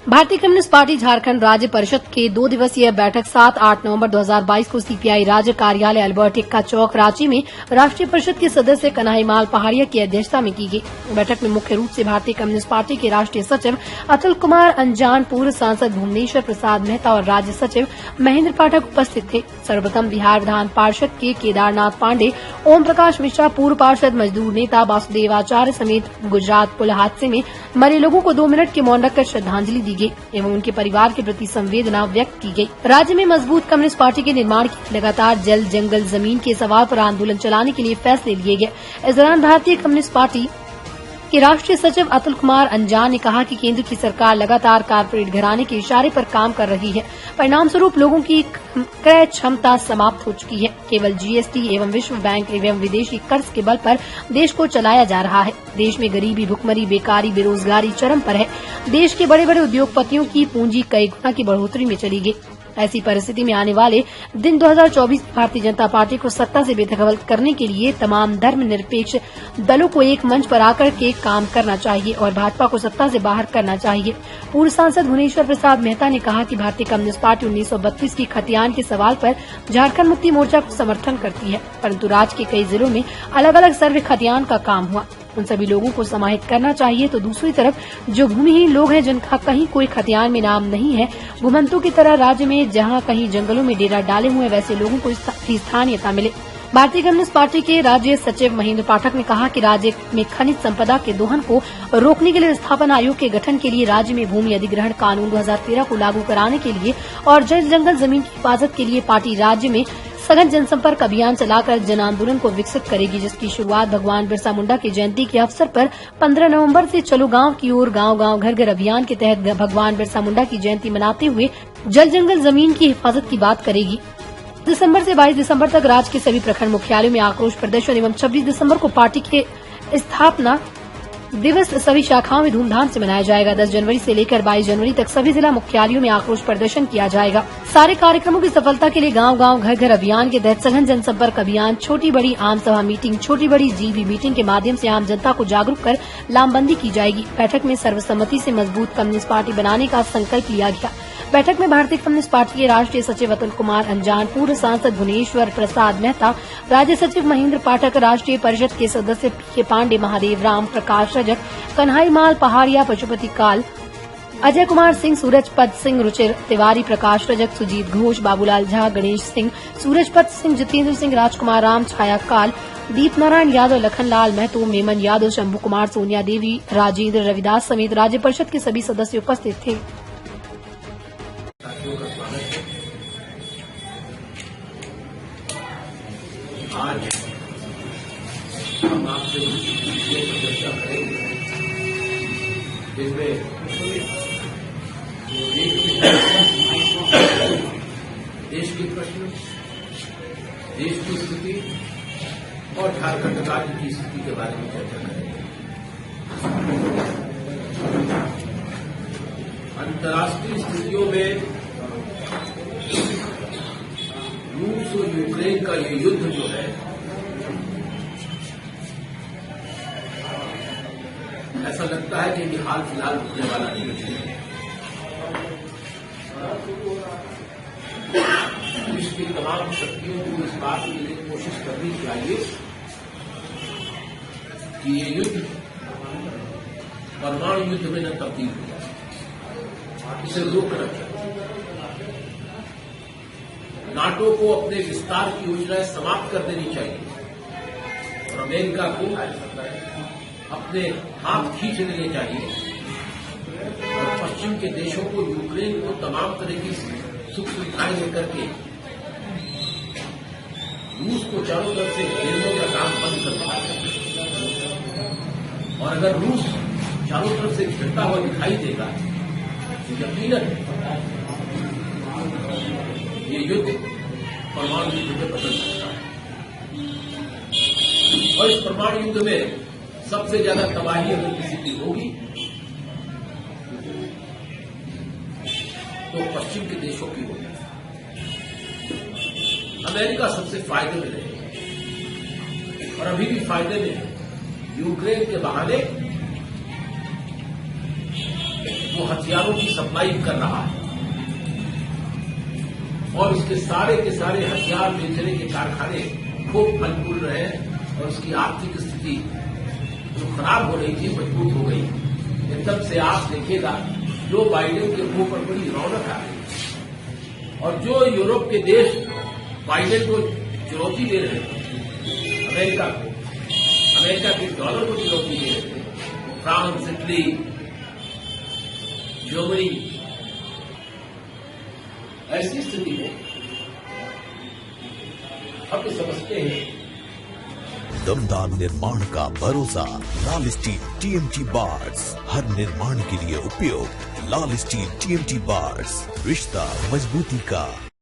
भारतीय communist party Jharkhand राज्य परिषद के 2 दिवसीय बैठक 7-8 नवंबर 2022 को सीपीआई राज्य कार्यालय अल्बर्ट एक्का चौक रांची में राष्ट्रीय परिषद के सदस्य कन्हैयालाल पहाड़िया की अध्यक्षता में की गई। बैठक में मुख्य रूप से भारतीय कम्युनिस्ट पार्टी के राष्ट्रीय सचिव अतुल कुमार अंजान, पूर्व सांसद भुवनेश्वर प्रसाद मेहता और राज्य सचिव महेंद्र पाठक उपस्थित थे। सर्वप्रथम बिहार विधान पार्षद के केदारनाथ पांडे, ओम प्रकाश मिश्रा, पूर्व पार्षद मजदूर नेता वासुदेव आचार्य समेत गुजरात पुल हादसे में मरे लोगों को 2 मिनट के मौन रखकर श्रद्धांजलि दी गई एवं उनके परिवार के प्रति संवेदना व्यक्त की गई। राज्य में मजबूत कम्युनिस्ट पार्टी के निर्माण के लगातार जल, जंगल, जमीन के सवाल पर आंदोलन चलाने के लिए फैसले लिए गए। इस दौरान भारतीय कम्युनिस्ट पार्टी के राष्ट्रीय सचिव अतुल कुमार अंजान ने कहा कि केंद्र की सरकार लगातार कारपोरेट घराने के इशारे पर काम कर रही है। परिणाम स्वरूप लोगों की क्रय क्षमता समाप्त हो चुकी है। केवल जीएसटी एवं विश्व बैंक एवं विदेशी कर्ज के बल पर देश को चलाया जा रहा है। देश में गरीबी, भुखमरी, बेकारी, बेरोजगारी चरम पर है। देश के बड़े बड़े उद्योगपतियों की पूंजी कई गुना की बढ़ोतरी में चली गई। ऐसी परिस्थिति में आने वाले दिन 2024 भारतीय जनता पार्टी को सत्ता से बेदखल करने के लिए तमाम धर्मनिरपेक्ष दलों को एक मंच पर आकर के काम करना चाहिए और भाजपा को सत्ता से बाहर करना चाहिए। पूर्व सांसद भुवनेश्वर प्रसाद मेहता ने कहा कि भारतीय कम्युनिस्ट पार्टी 1932 की खतियान के सवाल पर झारखंड मुक्ति मोर्चा को समर्थन करती है, परंतु राज्य के कई जिलों में अलग अलग सर्वे खतियान का काम हुआ। उन सभी लोगों को समाहित करना चाहिए। तो दूसरी तरफ जो भूमिहीन लोग हैं, जिनका कहीं कोई खतियान में नाम नहीं है, घुमंतों की तरह राज्य में जहां कहीं जंगलों में डेरा डाले हुए वैसे लोगों को स्थानीयता मिले। भारतीय कम्युनिस्ट पार्टी के राज्य सचिव महेंद्र पाठक ने कहा कि राज्य में खनिज संपदा के दोहन को रोकने के लिए स्थापना आयोग के गठन के लिए राज्य में भूमि अधिग्रहण कानून 2013 को लागू कराने के लिए और जल, जंगल, जमीन की हिफाजत के लिए पार्टी राज्य में सघन जनसंपर्क अभियान चलाकर जन आंदोलन को विकसित करेगी, जिसकी शुरुआत भगवान बिरसा मुंडा की जयंती के अवसर पर 15 नवंबर से चलो गांव की ओर गांव गांव घर घर अभियान के तहत भगवान बिरसा मुंडा की जयंती मनाते हुए जल, जंगल, जमीन की हिफाजत की बात करेगी। दिसंबर से 22 दिसंबर तक राज्य के सभी प्रखंड मुख्यालयों में आक्रोश प्रदर्शन एवं 26 दिसंबर को पार्टी के स्थापना दिवस सभी शाखाओं में धूमधाम से मनाया जाएगा। 10 जनवरी से लेकर 22 जनवरी तक सभी जिला मुख्यालयों में आक्रोश प्रदर्शन किया जाएगा। सारे कार्यक्रमों की सफलता के लिए गांव गांव घर घर अभियान के तहत सघन जनसंपर्क अभियान, छोटी बड़ी आम सभा मीटिंग, छोटी बड़ी जीबी मीटिंग के माध्यम से आम जनता को जागरूक कर लामबंदी की जाएगी। बैठक में सर्वसम्मति से मजबूत कम्युनिस्ट पार्टी बनाने का संकल्प लिया गया। बैठक में भारतीय कम्युनिस्ट पार्टी के राष्ट्रीय सचिव अतुल कुमार अंजान, पूर्व सांसद भुवनेश्वर प्रसाद मेहता, राज्य सचिव महेंद्र पाठक, राष्ट्रीय परिषद के सदस्य पीके पांडे, महादेव राम, प्रकाश रजक, कन्हैयालाल पहाड़िया, पशुपति काल, अजय कुमार सिंह, सूरजपत सिंह, रुचिर तिवारी, प्रकाश रजक, सुजीत घोष, बाबूलाल झा, गणेश सिंह, सूरजपत सिंह, जितेंद्र सिंह, राजकुमार राम, छाया काल, दीप नारायण यादव, लखनलाल महतो, मेमन यादव, शंभू कुमार, सोनिया देवी, राजेंद्र रविदास समेत राज्य परिषद के सभी सदस्य उपस्थित थे। आज हम आपसे चर्चा करेंगे जिसमें देश के प्रश्न, देश की स्थिति और झारखंड राज्य की स्थिति के बारे में चर्चा करेंगे। अंतर्राष्ट्रीय स्थितियों में रूस और यूक्रेन का ये युद्ध जो है, ऐसा लगता है कि हाल फिलहाल रुकने वाला नहीं है। विश्व की तमाम शक्तियों को इस बात के लिए कोशिश करनी चाहिए कि ये युद्ध परमाणु युद्ध में न तब्दील हो जाए, इसे रोकना चाहिए। नाटो को अपने विस्तार की योजनाएं समाप्त कर देनी चाहिए और अमेरिका को अपने हाथ खींच लेने चाहिए और पश्चिम के देशों को, यूक्रेन को तमाम तरह की सुख सुविधाएं लेकर के रूस को चारों तरफ से घेरने का काम बंद कर दिया है। और अगर रूस चारों तरफ से घिरता हुआ दिखाई देगा तो यकीनन ये युद्ध परमाणु युद्ध में बदल सकता है और इस परमाणु युद्ध में सबसे ज्यादा तबाही अगर किसी की होगी तो पश्चिम के देशों की होगी। अमेरिका सबसे फायदे में रहेगा और अभी भी फायदे में है। यूक्रेन के बहाने वो हथियारों की सप्लाई कर रहा है और उसके सारे के सारे हथियार बेचने के कारखाने खूब फल फूल रहे हैं और उसकी आर्थिक स्थिति जो खराब हो रही थी मजबूत हो गई। एकदम से आप देखिएगा जो बाइडेन के मुंह पर बड़ी रौनक आ गई और जो यूरोप के देश बाइडेन को चुनौती दे रहे थे, अमेरिका के डॉलर को चुनौती दे रहे थे, फ्रांस, इटली, जर्मनी, ऐसी स्थिति में हम ये समझते हैं दमदार निर्माण का भरोसा लाल स्टील टीएमटी बार्स, हर निर्माण के लिए उपयोग। लाल स्टील टीएमटी बार्स, रिश्ता मजबूती का।